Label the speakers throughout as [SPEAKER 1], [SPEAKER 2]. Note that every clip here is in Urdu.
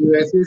[SPEAKER 1] USA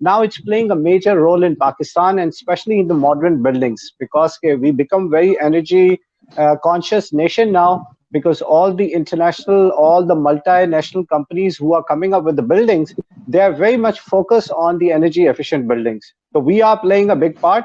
[SPEAKER 2] now it's playing a major role in Pakistan and especially in the modern buildings, because we become very energy conscious nation now, because all the international, all the multinational companies who are coming up with the buildings, they are very much focused on the energy efficient buildings. So we are playing a big part.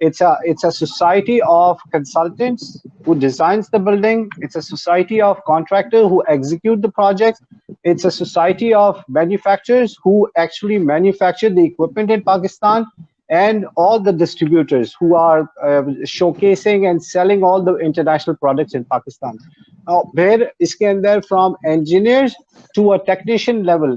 [SPEAKER 2] it's a society of consultants who designs the building. It's a society of contractors who execute the projects. It's a society of manufacturers who actually manufacture the equipment in Pakistan, and all the distributors who are showcasing and selling all the international products in Pakistan. Now, where iske andar from engineers to a technician level,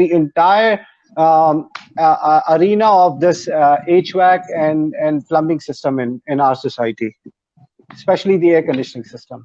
[SPEAKER 2] the entire arena of this HVAC and plumbing system in our society, especially the air conditioning system.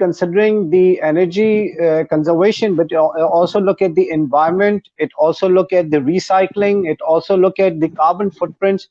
[SPEAKER 2] considering the energy conservation, but also look at the environment, it also look at the recycling, it also look at the carbon footprints,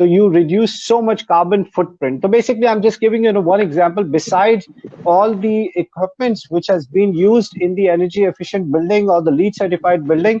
[SPEAKER 2] so you reduce so much carbon footprint. So basically, I'm just giving you one example. Besides all the equipments which has been used in the energy efficient building or the LEED certified building,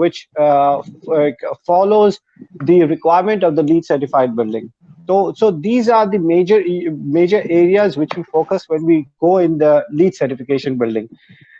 [SPEAKER 2] which follows the requirement of the LEED certified building. So these are the major areas which we focus when we go in the LEED certification building.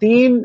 [SPEAKER 2] 3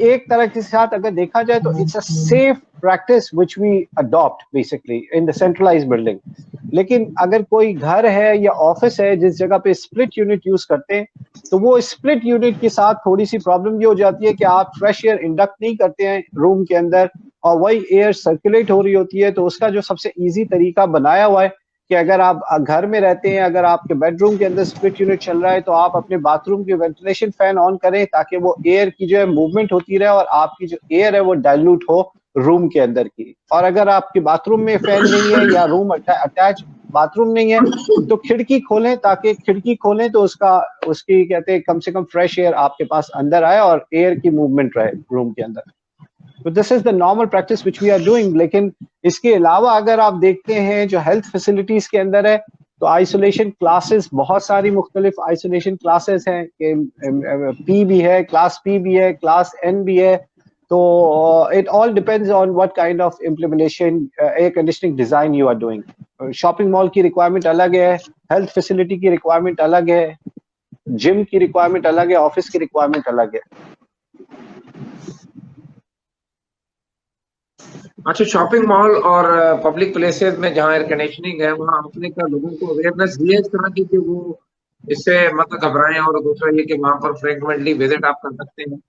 [SPEAKER 2] ایک طرح کے ساتھ اگر دیکھا جائے تو it's a safe practice which we adopt basically in the centralize building. لیکن اگر کوئی گھر ہے یا آفس ہے جس جگہ پہ اسپلٹ یونٹ یوز کرتے ہیں تو وہ اسپلٹ یونٹ کے ساتھ تھوڑی سی پرابلم یہ ہو جاتی ہے کہ آپ فریش ایئر انڈکٹ نہیں کرتے ہیں روم کے اندر اور وہی ایئر سرکولیٹ ہو رہی ہوتی ہے. تو اس کا جو سب سے ایزی طریقہ بنایا ہوا ہے کہ اگر آپ گھر میں رہتے ہیں, اگر آپ کے بیڈ روم کے اندر اسپلٹ یونٹ چل رہا ہے تو آپ اپنے باتھ روم کے وینٹیلیشن فین آن کریں تاکہ وہ ایئر کی جو ہے موومنٹ ہوتی رہے اور آپ کی جو ایئر ہے وہ ڈائلوٹ ہو روم کے اندر کی. اور اگر آپ کے باتھ روم میں فین نہیں ہے یا روم اٹیچ باتھ روم نہیں ہے تو کھڑکی کھولیں, تاکہ کھڑکی کھولیں تو اس کی کہتے ہیں کم سے کم فریش ایئر آپ کے پاس اندر آئے اور ایئر کی موومنٹ رہے روم کے اندر. تو this is the normal practice which we are doing. لیکن اس کے علاوہ اگر آپ دیکھتے ہیں جو ہیلتھ فیسلٹیز کے اندر ہے تو آئسولیشن کلاسز, بہت ساری مختلف آئسولیشن کلاسز ہیں کہ پی بھی ہے, کلاس پی بھی ہے, کلاس این بھی ہے. تو it all depends on what kind of implementation air conditioning design you are doing. Shopping mall کی ریکوائرمنٹ الگ ہے, ہیلتھ فیسلٹی کی ریکوائرمنٹ الگ ہے, جم کی ریکوائرمنٹ الگ ہے, آفس کی ریکوائرمنٹ الگ ہے.
[SPEAKER 1] اچھا, شاپنگ مال اور پبلک پلیسز میں جہاں ایئر کنڈیشننگ ہے وہاں آپ نے کیا لوگوں کو اویئرنیس دی ہے اس طرح کی کہ وہ اس سے مت گھبرائیں, اور دوسرا یہ کہ وہاں پر فریکوینٹلی وزٹ آپ کر سکتے ہیں؟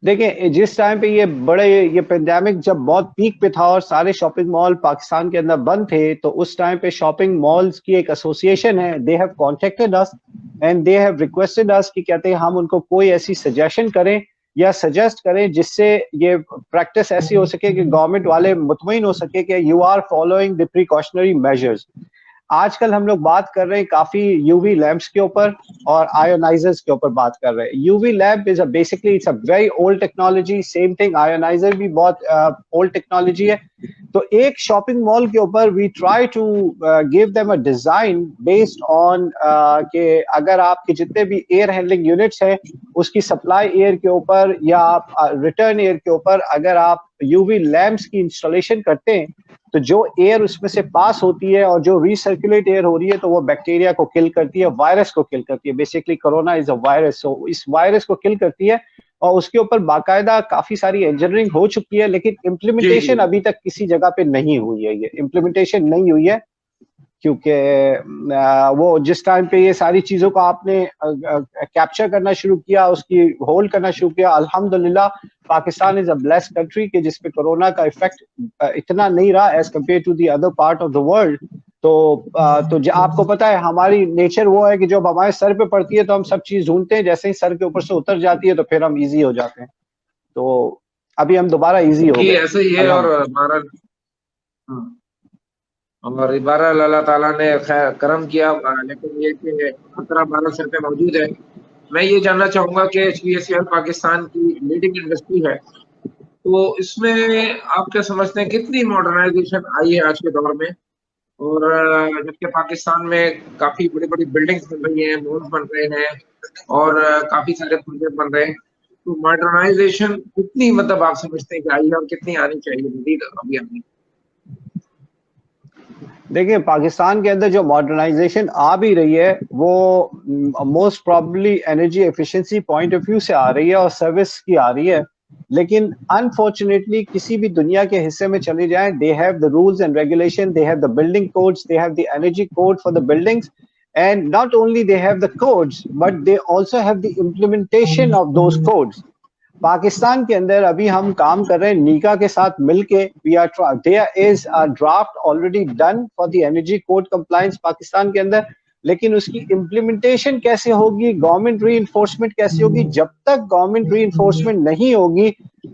[SPEAKER 2] دیکھیں جس ٹائم پہ یہ پینڈیمک جب بہت پیک پہ تھا اور سارے شاپنگ مال پاکستان کے اندر بند تھے تو اس ٹائم پہ شاپنگ مالز کی ایک ایسوسیشن ہے, they have contacted us and they have requested us کہ کہتے ہیں ہم ان کو کوئی ایسی سجیشن کریں یا سجیسٹ کریں جس سے یہ پریکٹس ایسی ہو سکے کہ گورنمنٹ والے مطمئن ہو سکے کہ you are following the precautionary measures. آج کل ہم لوگ بات کر رہے ہیں کافی یو وی لیمپس کے اوپر اور آئونائزرز کے اوپر بات کر رہے ہیں. U V lamp is basically it's a very old technology, same thing ioniser بھی بہت اولڈ ٹیکنالوجی ہے. تو ایک شاپنگ مال کے اوپر we try to give them a design based on کہ اگر آپ کے جتنے بھی ایئر ہینڈلنگ یونٹس ہیں اس کی سپلائی ایئر کے اوپر یا ریٹرن ایئر کے اوپر اگر آپ یو وی لیمپس کی انسٹالیشن کرتے ہیں تو جو ایئر اس میں سے پاس ہوتی ہے اور جو ریسرکولیٹ ایئر ہو رہی ہے تو وہ بیکٹیریا کو کل کرتی ہے, وائرس کو کل کرتی ہے. Basically corona is a virus, so اس وائرس کو کل کرتی ہے اور اس کے اوپر باقاعدہ کافی ساری انجینئرنگ ہو چکی ہے لیکن امپلیمنٹیشن ابھی تک کسی جگہ پہ نہیں ہوئی ہے. یہ امپلیمنٹیشن نہیں ہوئی ہے کیونکہ وہ جس ٹائم پہ یہ ساری چیزوں کو آپ نے کیپچر کرنا شروع کیا, اس کی ہولڈ کرنا شروع کیا, الحمدللہ Pakistan is a blessed country کہ جس پہ کورونا کا افیکٹ اتنا نہیں رہا as compare to the other part of the world. تو آپ کو پتا ہے ہماری نیچر وہ ہے کہ جب ہمارے سر پہ پڑتی ہے تو ہم سب چیز ڈھونڈتے ہیں, جیسے ہی سر کے اوپر سے اتر جاتی ہے تو پھر ہم ایزی ہو جاتے ہیں. تو ابھی ہم دوبارہ ایزی ہو گئے.
[SPEAKER 1] ایسے ہی ہے, اور بارہ اللہ تعالیٰ نے کرم کیا, لیکن یہ کہ خطرہ بھارت سر پہ موجود ہے. میں یہ جاننا چاہوں گا کہ HPCL پاکستان کی لیڈنگ انڈسٹری ہے, تو اس میں آپ کیا سمجھتے ہیں کتنی ماڈرنائزیشن آئی ہے آج کے دور میں؟ اور جبکہ پاکستان میں کافی بڑی بڑی بلڈنگز بن رہی ہیں, مالز بن رہے ہیں اور کافی سارے پروجیکٹ بن رہے ہیں, تو ماڈرنائزیشن کتنی مطلب آپ سمجھتے ہیں کہ آئی ہے اور کتنی آنی چاہیے مزید ابھی آنی؟
[SPEAKER 2] دیکھیں پاکستان کے اندر جو ماڈرنائزیشن آ بھی رہی ہے وہ most probably energy efficiency point of view سے آ رہی ہے اور سروس کی آ رہی ہے, لیکن انفارچونیٹلی کسی بھی دنیا کے حصے میں چلے جائیں they have the rules and regulation, they have the building codes, they have the energy code for the buildings, and not only they have the codes but they also have the implementation of those codes. Pakistan کے اندر ابھی ہم کام کر رہے ہیں نیکا کے ساتھ مل کے, there is a draft already done for the energy code compliance Pakistan کے اندر, لیکن اس کی امپلیمنٹیشن کیسے ہوگی, گورنمنٹ ری انفورسمنٹ کیسے ہوگی, جب تک گورنمنٹ ری انفورسمنٹ نہیں ہوگی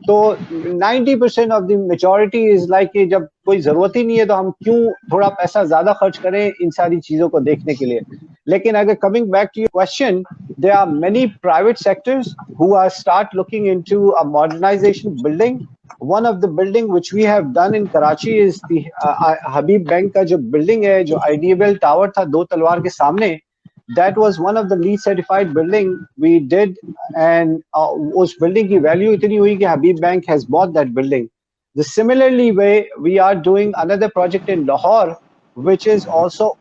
[SPEAKER 2] تو 90% of the majority is like کہ جب کوئی ضرورت ہی نہیں ہے تو ہم کیوں تھوڑا پیسہ زیادہ خرچ کریں ان ساری چیزوں کو دیکھنے کے لیے. لیکن اگر coming back to your question, there are many private sectors who are start looking into a modernization building. One of the building which we have done in Karachi is the Habib Bank کا جو building ہے جو IDBL ٹاور تھا دو تلوار کے سامنے, that was one of the LEED certified building we did, and us building کی value اتنی ہوئی کہ Habib Bank has bought that building. The similarly way we are doing another project in Lahore which is also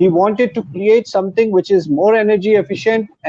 [SPEAKER 2] he wanted to create something which is more energy efficient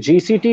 [SPEAKER 2] GCT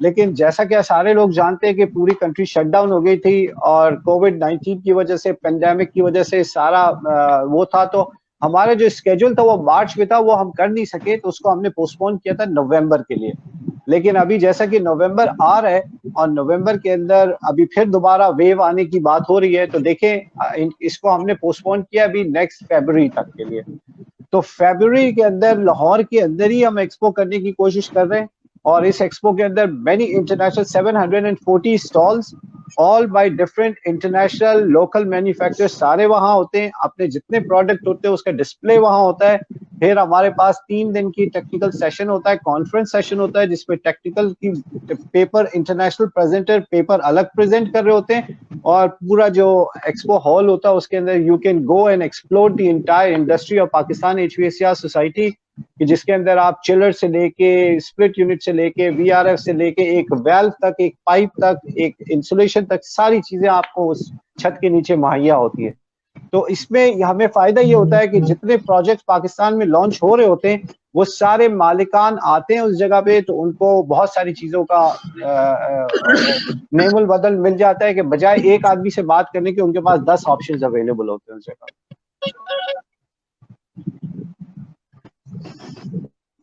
[SPEAKER 2] لیکن جیسا کہ سارے لوگ جانتے ہیں کہ پوری کنٹری شٹ ڈاؤن ہو گئی تھی اور کووڈ-19 کی وجہ سے، پینڈیمک کی وجہ سے سارا وہ تھا، تو ہمارا جو اسکیجول تھا وہ مارچ میں تھا، وہ ہم کر نہیں سکے، تو اس کو ہم نے پوسٹ پون کیا تھا نومبر کے لیے. لیکن ابھی جیسا کہ نومبر آ رہا ہے اور نومبر کے اندر ابھی پھر دوبارہ ویو آنے کی بات ہو رہی ہے، تو دیکھیں اس کو ہم نے پوسٹ پون کیا ابھی نیکسٹ فیبروری تک کے لیے. تو فیبروری کے اندر لاہور کے اندر ہی ہم ایکسپو کرنے کی کوشش کر رہے ہیں، اور اس ایکسپو کے اندر many international 740 stalls all by different international local manufacture سارے وہاں ہوتے ہیں. اپنے جتنے پروڈکٹ ہوتے ہیں اس کا ڈسپلے وہاں ہوتا ہے. پھر ہمارے پاس 3 دن کی ٹیکنیکل سیشن ہوتا ہے، کانفرنس سیشن ہوتا ہے، جس پہ ٹیکنیکل کی پیپر انٹرنیشنل پریزنٹر پیپر الگ پریزنٹ کر رہے ہوتے ہیں، اور پورا جو ایکسپو ہال ہوتا ہے اس کے اندر you can go and explore the entire industry of Pakistan HVACR society, جس کے اندر آپ چلر سے لے کے اسپلٹ یونٹ سے لے کے VRF سے لے کے ایک ویلو تک، ایک پائپ تک، ایک انسولیشن تک، ساری چیزیں آپ کو اس چھت کے نیچے مہیا ہوتی ہے. تو اس میں ہمیں فائدہ یہ ہوتا ہے کہ جتنے پروجیکٹ پاکستان میں لانچ ہو رہے ہوتے ہیں وہ سارے مالکان آتے ہیں اس جگہ پہ، تو ان کو بہت ساری چیزوں کا نعم البدل مل جاتا ہے، کہ بجائے ایک آدمی سے بات کرنے کے ان کے پاس 10 آپشنز اویلیبل ہوتے ہیں اس جگہ.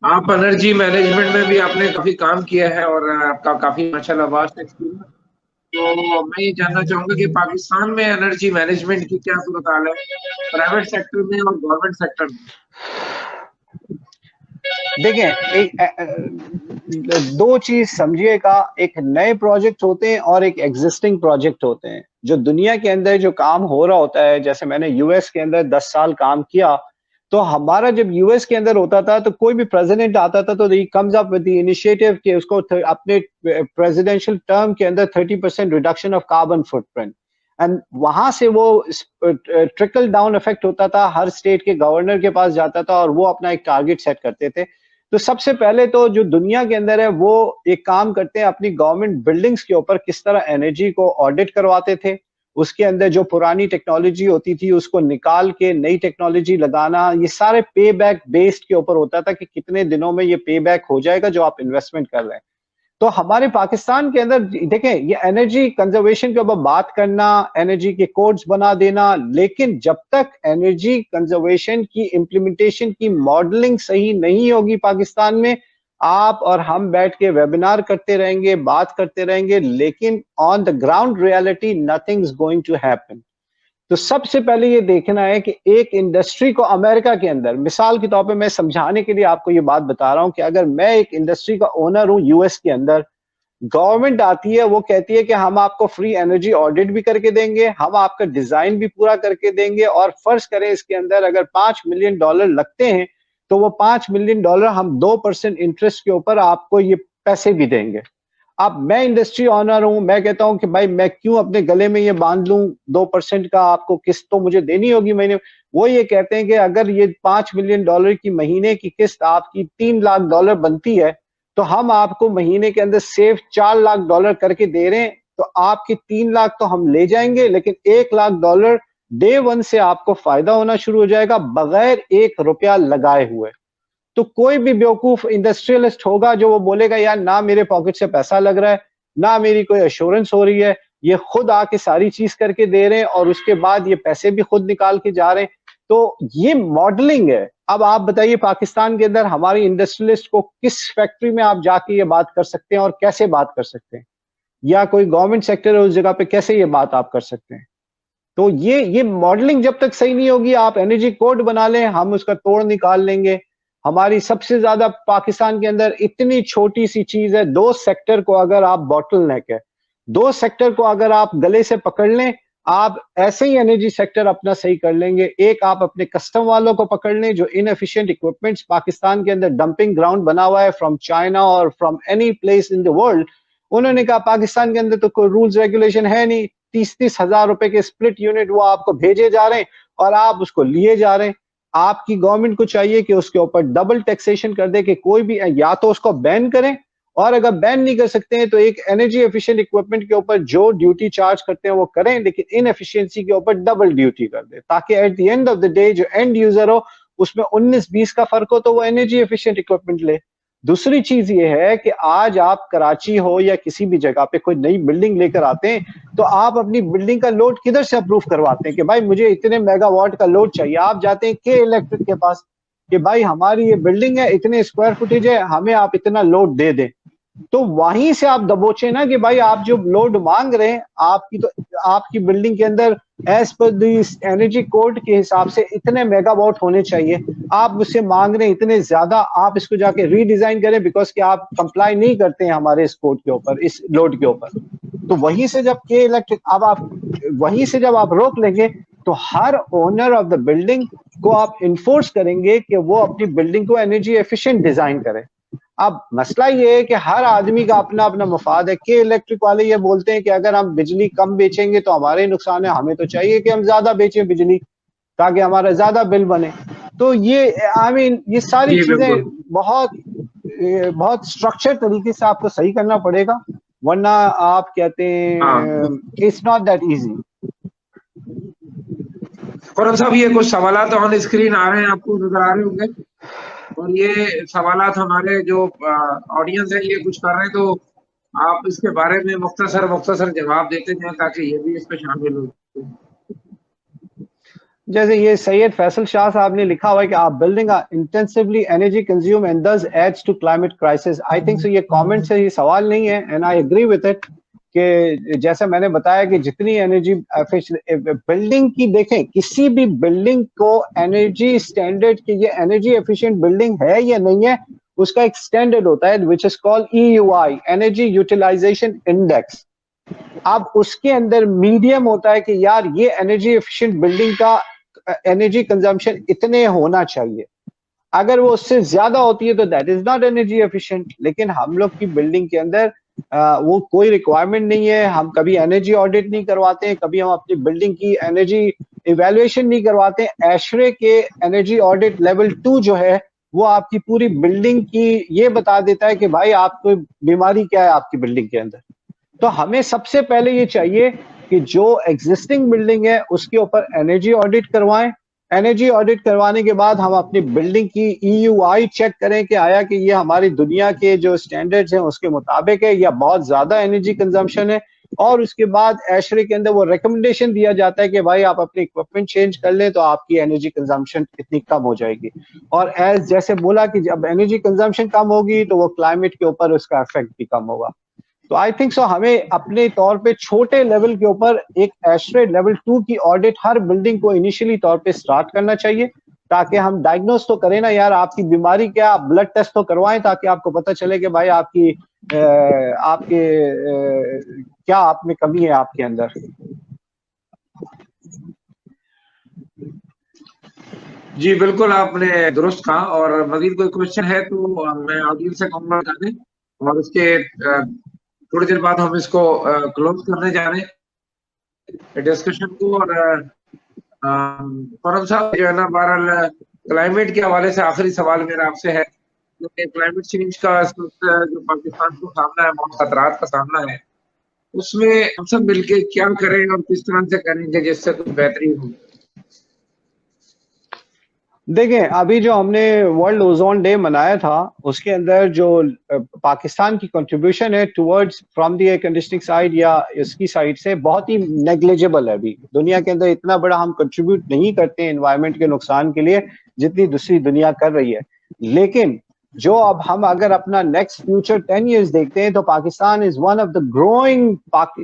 [SPEAKER 1] آپ انرجی مینجمنٹ میں بھی آپ نے کافی کام کیا ہے اور آپ کا کافی ماشاءاللہ واسط ایکسپیرینس. تو میں یہ جاننا چاہوں گا کہ پاکستان میں انرجی مینجمنٹ کی کیا صورتحال ہے پرائیویٹ سیکٹر میں اور گورنمنٹ سیکٹر میں؟
[SPEAKER 2] دیکھیں، دو چیز سمجھیے گا، ایک نئے پروجیکٹ ہوتے ہیں اور ایک ایگزسٹنگ پروجیکٹ ہوتے ہیں. جو دنیا کے اندر جو کام ہو رہا ہوتا ہے، جیسے میں نے US کے اندر 10 سال کام کیا، تو ہمارا جب US کے اندر ہوتا تھا تو کوئی بھی پریزیڈنٹ آتا تھا تو he comes up with the initiative کہ اس کو اپنے پریزیڈنشل ٹرم کے اندر 30% reduction of carbon footprint, and وہاں سے وہ ٹرکل ڈاؤن افیکٹ ہوتا تھا، ہر اسٹیٹ کے گورنر کے پاس جاتا تھا اور وہ اپنا ایک ٹارگیٹ سیٹ کرتے تھے. تو سب سے پہلے تو جو دنیا کے اندر ہے وہ ایک کام کرتے ہیں اپنی گورنمنٹ بلڈنگز کے اوپر کس طرح انرجی کو آڈٹ کرواتے تھے. اس کے اندر جو پرانی ٹیکنالوجی ہوتی تھی اس کو نکال کے نئی ٹیکنالوجی لگانا، یہ سارے پے بیک بیسڈ کے اوپر ہوتا تھا کہ کتنے دنوں میں یہ پے بیک ہو جائے گا جو آپ انویسٹمنٹ کر رہے ہیں. تو ہمارے پاکستان کے اندر دیکھیں یہ انرجی کنزرویشن کے اوپر بات کرنا، انرجی کے کوڈز بنا دینا، لیکن جب تک انرجی کنزرویشن کی امپلیمنٹیشن کی ماڈلنگ صحیح نہیں ہوگی پاکستان میں، آپ اور ہم بیٹھ کے ویبینار کرتے رہیں گے، بات کرتے رہیں گے، لیکن on the ground reality nothing is going to happen. تو سب سے پہلے یہ دیکھنا ہے کہ ایک انڈسٹری کو امریکہ کے اندر، مثال کے طور پہ میں سمجھانے کے لیے آپ کو یہ بات بتا رہا ہوں کہ اگر میں ایک انڈسٹری کا اونر ہوں US کے اندر، گورنمنٹ آتی ہے، وہ کہتی ہے کہ ہم آپ کو فری انرجی آڈٹ بھی کر کے دیں گے، ہم آپ کا ڈیزائن بھی پورا کر کے دیں گے، اور فرض کریں اس کے اندر اگر $5 ملین لگتے ہیں تو وہ $5 ملین ہم 2% انٹرسٹ کے اوپر آپ کو یہ پیسے بھی دیں گے. اب میں انڈسٹری آنر ہوں، میں کہتا ہوں کہ بھائی میں کیوں اپنے گلے میں یہ باندھ لوں، 2% کا آپ کو قسط تو مجھے دینی ہوگی مہینے. وہ یہ کہتے ہیں کہ اگر یہ $5 ملین کی مہینے کی قسط آپ کی $3 لاکھ بنتی ہے تو ہم آپ کو مہینے کے اندر صرف $4 لاکھ کر کے دے رہے ہیں. تو آپ کی 3 لاکھ تو ہم لے جائیں گے، لیکن $1 لاکھ ڈے 1 سے آپ کو فائدہ ہونا شروع ہو جائے گا بغیر $1 لگائے ہوئے. تو کوئی بھی بیوقوف انڈسٹریلسٹ ہوگا جو وہ بولے گا یار نہ میرے پاکٹ سے پیسہ لگ رہا ہے، نہ میری کوئی ایشورنس ہو رہی ہے، یہ خود آ کے ساری چیز کر کے دے رہے ہیں اور اس کے بعد یہ پیسے بھی خود نکال کے جا رہے ہیں. تو یہ ماڈلنگ ہے. اب آپ بتائیے پاکستان کے اندر ہماری انڈسٹریلسٹ کو کس فیکٹری میں آپ جا کے یہ بات کر سکتے ہیں اور کیسے بات کر سکتے ہیں، یا کوئی گورنمنٹ سیکٹر ہے اس جگہ پہ کیسے یہ بات آپ کر سکتے ہیں. تو یہ ماڈلنگ جب تک صحیح نہیں ہوگی، آپ انرجی کوڈ بنا لیں، ہم اس کا توڑ نکال لیں گے. ہماری سب سے زیادہ پاکستان کے اندر اتنی چھوٹی سی چیز ہے، 2 سیکٹر کو اگر آپ باٹل نیک ہے، 2 سیکٹر کو اگر آپ گلے سے پکڑ لیں، آپ ایسے ہی انرجی سیکٹر اپنا صحیح کر لیں گے. ایک آپ اپنے کسٹم والوں کو پکڑ لیں جو انیفیشینٹ اکوپمنٹس پاکستان کے اندر ڈمپنگ گراؤنڈ بنا ہوا ہے فرام چائنا اور from any place in the world. انہوں نے کہا پاکستان کے اندر تو کوئی رولز ریگولیشن ہے نہیں، 30 ہزار روپے کے اسپلٹ یونٹ وہ آپ کو بھیجے جا رہے ہیں اور آپ اس کو لیے جا رہے ہیں. آپ کی گورنمنٹ کو چاہیے کہ اس کے اوپر ڈبل ٹیکسیشن کر دے، کہ کوئی بھی یا تو اس کو بین کریں، اور اگر بین نہیں کر سکتے ہیں تو ایک انرجی ایفیشینٹ اکوپمنٹ کے اوپر جو ڈیوٹی چارج کرتے ہیں وہ کریں، لیکن ان ایفیشینسی کے اوپر ڈبل ڈیوٹی کر دیں، تاکہ at the end of the day جو اینڈ یوزر ہو اس میں 19-20 کا فرق ہو تو وہ انرجی ایفیشینٹ اکوپمنٹ لے. دوسری چیز یہ ہے کہ آج آپ کراچی ہو یا کسی بھی جگہ پہ کوئی نئی بلڈنگ لے کر آتے ہیں تو آپ اپنی بلڈنگ کا لوڈ کدھر سے اپروو کرواتے ہیں کہ بھائی مجھے اتنے میگا واٹ کا لوڈ چاہیے. آپ جاتے ہیں کے الیکٹرک کے پاس کہ بھائی ہماری یہ بلڈنگ ہے, اتنے اسکوائر فٹیج ہے, ہمیں آپ اتنا لوڈ دے دیں. تو وہیں سے آپ دبوچے نا کہ بھائی آپ جو لوڈ مانگ رہے ہیں آپ کی بلڈنگ کے اندر ایز پر دی انرجی کوڈ کے حساب سے اتنے میگا واٹ ہونے چاہیے. آپ اس سے مانگ رہے ہیں اتنے زیادہ, آپ اس کو جا کے ری ڈیزائن کریں بیکاز کہ آپ کمپلائی نہیں کرتے ہیں ہمارے اس کوڈ کے اوپر, اس لوڈ کے اوپر. تو وہیں سے جب کے الیکٹرک اب آپ وہیں سے جب آپ روک لیں گے تو ہر اونر آف دا بلڈنگ کو آپ انفورس کریں گے کہ وہ اپنی بلڈنگ کو انرجی ایفیشینٹ ڈیزائن کرے. اب مسئلہ یہ ہے کہ ہر آدمی کا اپنا اپنا مفاد ہے. کہ الیکٹرک والے یہ بولتے ہیں کہ اگر ہم بجلی کم بیچیں گے تو ہمارے نقصان ہے, ہمیں تو چاہیے کہ ہم زیادہ بیچیں بجلی تاکہ ہمارا زیادہ بل بنے. تو یہ یہ ساری چیزیں بہت اسٹرکچر طریقے سے آپ کو صحیح کرنا پڑے گا, ورنہ آپ کہتے ہیں اٹس ناٹ دیٹ ایزی.
[SPEAKER 1] خرم صاحب یہ کچھ سوالات آن اسکرین آ رہے ہیں, آپ کو نظر آ رہے ہوں گے, اور یہ سوالات ہمارے جو آڈینس ہے یہ کچھ کر رہے ہیں, تو آپ اس کے بارے میں مختصر جواب دیتے ہیں تاکہ یہ بھی اس پہ شامل ہو.
[SPEAKER 2] جیسے یہ سید فیصل شاہ صاحب نے لکھا ہوا ہے کہ آپ building intensively energy consume and this adds to climate crisis. I think so یہ کامنٹ سے یہ سوال نہیں ہے, and I agree with it کہ جیسے میں نے بتایا کہ جتنی انرجی بلڈنگ کی دیکھیں, کسی بھی بلڈنگ کو انرجی اسٹینڈرڈ کی یہ انرجی ایفیشینٹ بلڈنگ ہے یا نہیں ہے, اس کا ایک اسٹینڈرڈ ہوتا ہے which is called EUI, energy utilisation index. اب اس کے اندر میڈیم ہوتا ہے کہ یار یہ انرجی ایفیشینٹ بلڈنگ کا انرجی کنزمپشن اتنے ہونا چاہیے. اگر وہ اس سے زیادہ ہوتی ہے تو that is not energy efficient. لیکن ہم لوگ کی بلڈنگ کے اندر وہ کوئی ریکوائرمنٹ نہیں ہے, ہم کبھی انرجی آڈٹ نہیں کرواتے ہیں, کبھی ہم اپنی بلڈنگ کی انرجی ایویلویشن نہیں کرواتے. ایشرے کے انرجی آڈٹ لیول 2 جو ہے وہ آپ کی پوری بلڈنگ کی یہ بتا دیتا ہے کہ بھائی آپ کو بیماری کیا ہے آپ کی بلڈنگ کے اندر. تو ہمیں سب سے پہلے یہ چاہیے کہ جو ایگزسٹنگ بلڈنگ ہے اس کے اوپر انرجی آڈٹ کروائیں. انرجی آڈٹ کروانے کے بعد ہم اپنی بلڈنگ کی EUI چیک کریں کہ آیا کہ یہ ہماری دنیا کے جو سٹینڈرڈز ہیں اس کے مطابق ہے یا بہت زیادہ انرجی کنزمپشن ہے. اور اس کے بعد ایشرے کے اندر وہ ریکمنڈیشن دیا جاتا ہے کہ بھائی آپ اپنی اکوپمنٹ چینج کر لیں تو آپ کی انرجی کنزمپشن اتنی کم ہو جائے گی. اور ایز جیسے بولا کہ جب انرجی کنزمپشن کم ہوگی تو وہ کلائمیٹ کے اوپر اس کا افیکٹ بھی کم ہوگا. تو آئی تھنک سو ہمیں اپنے طور پہ چھوٹے لیول کے اوپر ایک ایشرے لیول 2 کی آڈٹ ہر بلڈنگ کو انیشلی طور پہ سٹارٹ کرنا چاہیے, تاکہ ہم ڈائگنوز تو کریں نا یار آپ کی بیماری کیا, بلڈ ٹیسٹ تو کروائیں تاکہ آپ کو پتہ چلے کہ بھائی آپ کے کیا آپ میں کمی ہے آپ کے اندر.
[SPEAKER 1] جی بالکل آپ نے درست کہا, اور مزید کوئی کوشچن ہے تو میں آڈینس سے کہوں گا بتا دیں, اور اس کے تھوڑی دیر بعد ہم اس کو کلوز کرنے جا رہے ہیں ڈسکشن کو. اور فارم صاحب جو ہے نا, بہرحال کلائمیٹ کے حوالے سے آخری سوال میرا آپ سے ہے کہ کلائمیٹ چینج کا جو پاکستان کو سامنا ہے, بہت خطرات کا سامنا ہے, اس میں ہم سب مل کے کیا کریں اور کس طرح سے کریں گے جس سے کچھ بہتری ہو.
[SPEAKER 2] دیکھیں ابھی جو ہم نے ورلڈ اوزون ڈے منایا تھا اس کے اندر جو پاکستان کی کنٹریبیوشن ہے towards from the air conditioning side یا اس کی سائڈ سے بہت ہی نیگلیجیبل ہے. ابھی دنیا کے اندر اتنا بڑا ہم کنٹریبیوٹ نہیں کرتے ہیں انوائرمنٹ کے نقصان کے لیے جتنی دوسری دنیا کر رہی ہے. لیکن جو اب ہم اگر اپنا نیکسٹ فیوچر 10 ایئرز دیکھتے ہیں تو Pakistan is one of the growing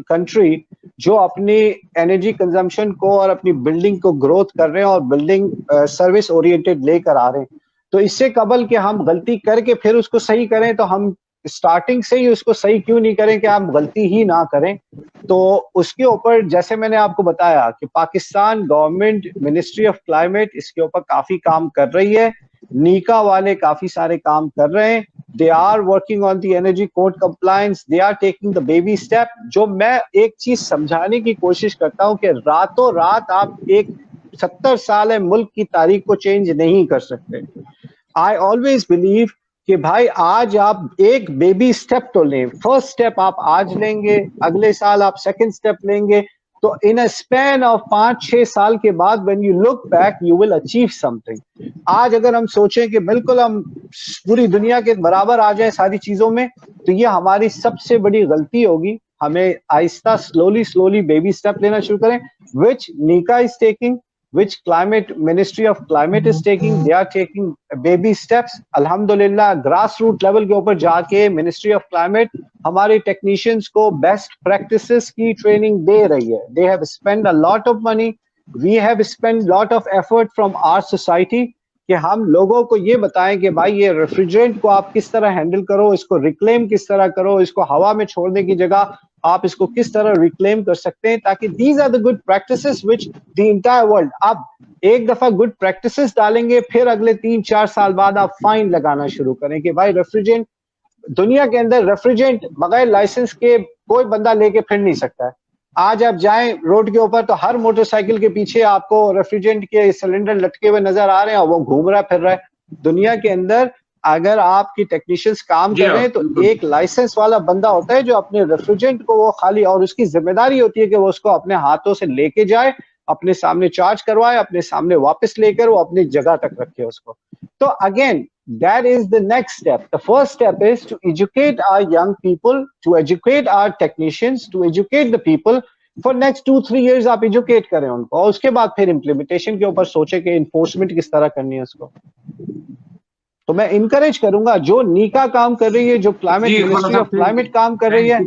[SPEAKER 2] country جو اپنی انرجی کنزمپشن کو اور اپنی بلڈنگ کو گروتھ کر رہے ہیں اور بلڈنگ سروس اورینٹڈ لے کر آ رہے ہیں. تو اس سے قبل کہ ہم غلطی کر کے پھر اس کو صحیح کریں تو ہم سٹارٹنگ سے ہی اس کو صحیح کیوں نہیں کریں کہ ہم غلطی ہی نہ کریں. تو اس کے اوپر جیسے میں نے آپ کو بتایا کہ Pakistan government ministry of climate اس کے اوپر کافی کام کر رہی ہے, نیکا والے کافی سارے کام کر رہے ہیں. They are working on the energy code compliance. They are taking the baby step. جو میں ایک چیز سمجھانے کی کوشش کرتا ہوں کہ راتوں رات آپ ایک 70 سال ہے ملک کی تاریخ کو چینج نہیں کر سکتے. I always believe کہ بھائی آج آپ ایک بیبی سٹیپ تو لیں. فرسٹ سٹیپ آپ آج لیں گے, اگلے سال آپ سیکنڈ سٹیپ لیں گے, تو in a span of 5-6 سال کے بعد when you look back you will achieve something. آج اگر ہم سوچیں کہ بالکل ہم پوری دنیا کے برابر آ جائیں ساری چیزوں میں تو یہ ہماری سب سے بڑی غلطی ہوگی. ہمیں آہستہ slowly baby step لینا شروع کریں, which NICA is taking, which Ministry of Climate is taking. They are taking baby steps. الحمدللہ گراس روٹ لیول کے اوپر جا کے Ministry of Climate ہمارے ٹیکنیشینز کو بیسٹ پریکٹسز کی ٹریننگ دے رہی ہے. They have spent a lot of money. We have spent lot of effort from our society کہ ہم لوگوں کو یہ بتائیں کہ بھائی یہ ریفریجرینٹ کو آپ کس طرح ہینڈل کرو, اس کو ریکلیم کس طرح کرو, اس کو ہوا میں چھوڑنے کی جگہ آپ اس کو کس طرح ریکلیم کر سکتے ہیں, تاکہ these are the good practices which the entire world. آپ ایک دفعہ گڈ پریکٹسز ڈالیں گے, پھر اگلے 3-4 سال بعد آپ فائن لگانا شروع کریں کہ بھائی ریفریجرینٹ, دنیا کے اندر ریفریجرینٹ بغیر لائسنس کے کوئی بندہ لے کے پھر نہیں سکتا ہے. آج آپ جائیں روڈ کے اوپر تو ہر موٹر سائیکل کے پیچھے آپ کو ریفریجرینٹ کے سلنڈر لٹکے ہوئے نظر آ رہے ہیں اور وہ گھوم رہا پھر رہا ہے. دنیا کے اندر اگر آپ کی ٹیکنیشینز کام کر رہے ہیں تو ایک لائسنس والا بندہ ہوتا ہے جو اپنے ریفریجرینٹ کو وہ خالی, اور اس کی ذمہ داری ہوتی ہے کہ وہ اس کو اپنے ہاتھوں سے لے کے جائے, اپنے سامنے چارج کروائے, اپنے سامنے واپس لے کر وہ اپنی جگہ تک رکھے اس کو. تو again that is the next step. The first step is to educate our young people, to educate our technicians, to educate the people. For next 2-3 years آپ ایجوکیٹ کریں ان کو, اور اس کے بعد پھر امپلیمنٹیشن کے اوپر سوچیں کہ انفورسمنٹ کس طرح کرنی ہے اس کو. تو میں انکریج کروں گا جو نیکا کام کر رہی ہے, جو کلائمیٹ منسٹری آف کلائمیٹ کام کر رہی ہے.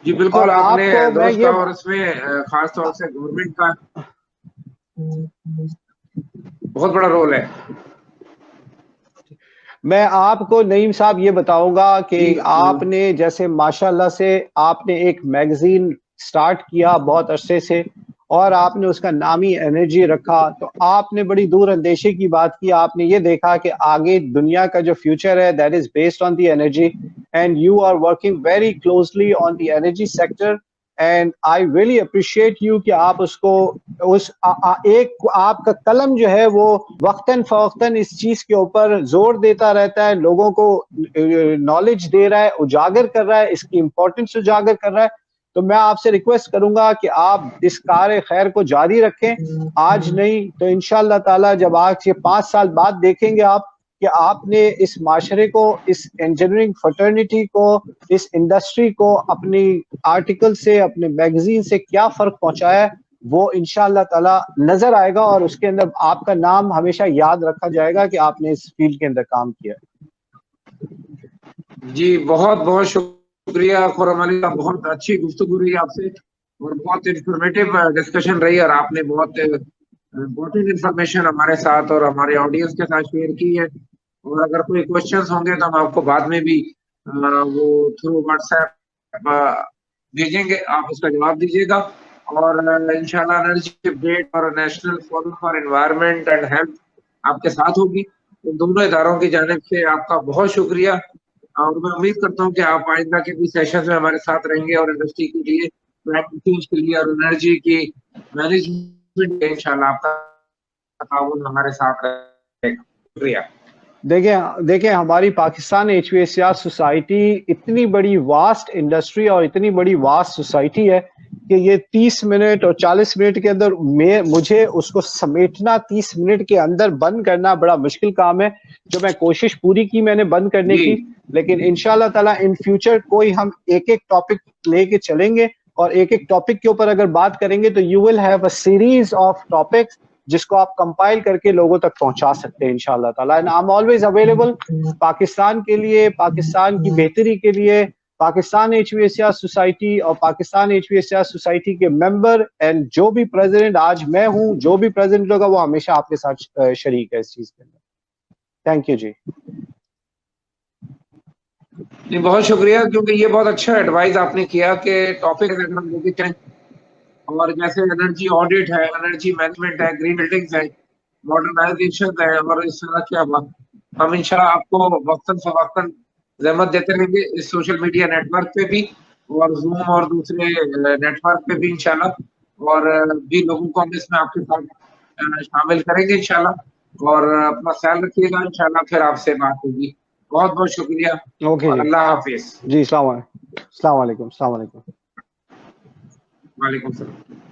[SPEAKER 1] جی بالکل, آپ نے دوست اور اس میں خاص طور سے گورنمنٹ کا بہت بڑا رول ہے.
[SPEAKER 2] میں آپ کو نعیم صاحب یہ بتاؤں گا کہ آپ نے جیسے ماشاءاللہ سے آپ نے ایک میگزین سٹارٹ کیا بہت عرصے سے, اور آپ نے اس کا نام ہی انرجی رکھا, تو آپ نے بڑی دور اندیشی کی بات کی. آپ نے یہ دیکھا کہ آگے دنیا کا جو فیوچر ہے that is based on the energy, and you are working very closely on the energy sector, and I really appreciate you کہ آپ اس کو ایک آپ کا قلم جو ہے وہ وقتاً فوقتاً اس چیز کے اوپر زور دیتا رہتا ہے, لوگوں کو نالج دے رہا ہے, اجاگر کر رہا ہے, اس کی امپورٹنس اجاگر کر رہا ہے. تو میں آپ سے ریکویسٹ کروں گا کہ آپ اس کار خیر کو جاری رکھیں, آج نہیں تو انشاءاللہ تعالی جب آج سے 5 سال بعد دیکھیں گے آپ کہ آپ نے اس معاشرے کو, اس انجینئرنگ فرٹرنیٹی کو, اس انڈسٹری کو اپنی آرٹیکل سے, اپنے میگزین سے کیا فرق پہنچایا ہے, وہ انشاءاللہ تعالی نظر آئے گا, اور اس کے اندر آپ کا نام ہمیشہ یاد رکھا جائے گا کہ آپ نے اس فیلڈ کے اندر کام کیا ہے.
[SPEAKER 1] جی بہت بہت شکریہ خرم علی صاحب, بہت اچھی گفتگو رہی آپ سے اور بہت انفارمیٹیو ڈسکشن رہی, اور آپ نے بہت امپورٹنٹ انفارمیشن ہمارے ساتھ اور ہمارے آڈینس کے ساتھ شیئر کی ہے. اور اگر کوئی کوشچنس ہوں گے تو ہم آپ کو بعد میں بھی وہ تھرو واٹس ایپ بھیجیں گے, آپ اس کا جواب دیجیے گا. اور انشاءاللہ انرجی اپڈیٹ اور national forum for environment and health آپ کے ساتھ ہوگی. ان دونوں اداروں کی جانب سے آپ کا بہت شکریہ, اور میں امید کرتا ہوں کہ آپ آئندہ کے بھی سیشنز میں ہمارے ساتھ رہیں گے, اور انڈسٹری کے لیے, کلائمیٹ چینج کے لیے اور انرجی کی مینجمنٹ کے انشاءاللہ آپ کا تعاون ہمارے ساتھ رہے گا. شکریہ.
[SPEAKER 2] دیکھیں ہماری پاکستان HVACR سوسائٹی اتنی بڑی واسٹ انڈسٹری اور اتنی بڑی واسٹ سوسائٹی ہے کہ یہ 30 منٹ اور 40 منٹ کے اندر مجھے اس کو سمیٹنا 30 منٹ کے اندر بند کرنا بڑا مشکل کام ہے, جو میں کوشش پوری کی میں نے بند کرنے کی, لیکن انشاءاللہ تعالی ان فیوچر کوئی ہم ایک ایک ٹاپک لے کے چلیں گے, اور ایک ایک ٹاپک کے اوپر اگر بات کریں گے تو you will have a series of topics جس کو آپ کمپائل کر کے لوگوں تک پہنچا سکتے ہیں انشاءاللہ تعالی. And I am always available Pakistan کے لیے, پاکستان کی بہتری کے لیے, پاکستان HVACR سوسائٹی اور پاکستان HVACR سوسائٹی کے ممبر اینڈ جو بھی پریزیڈنٹ آج میں ہوں, جو بھی پریزیڈنٹ ہوگا وہ ہمیشہ آپ کے ساتھ شریک ہے اس چیز کے اندر. تھینک یو جی.
[SPEAKER 1] بہت شکریہ, کیونکہ یہ بہت اچھا ایڈوائز آپ نے کیا کہ ٹاپک اگر ہم لے کے چلیں, اور جیسے انرجی آڈٹ ہے, انرجی مینجمنٹ ہے, گرین بلڈنگز ہے, ماڈرنائزیشن ہے, اور اس طرح کیا ہم انشاءاللہ آپ کو وقتاً فوقتاً زحمت دیتے رہیں گے اس سوشل میڈیا نیٹ ورک پہ بھی, اور زوم اور دوسرے نیٹ ورک پہ بھی انشاءاللہ, اور بھی لوگوں کو ہم اس میں آپ کے ساتھ شامل کریں گے انشاءاللہ. اور اپنا خیال رکھیے گا, انشاءاللہ پھر آپ سے بات ہوگی. بہت بہت شکریہ,
[SPEAKER 2] اوکے
[SPEAKER 1] اللہ حافظ.
[SPEAKER 2] جی السلام علیکم. السلام علیکم. السلام علیکم.
[SPEAKER 1] وعلیکم السلام.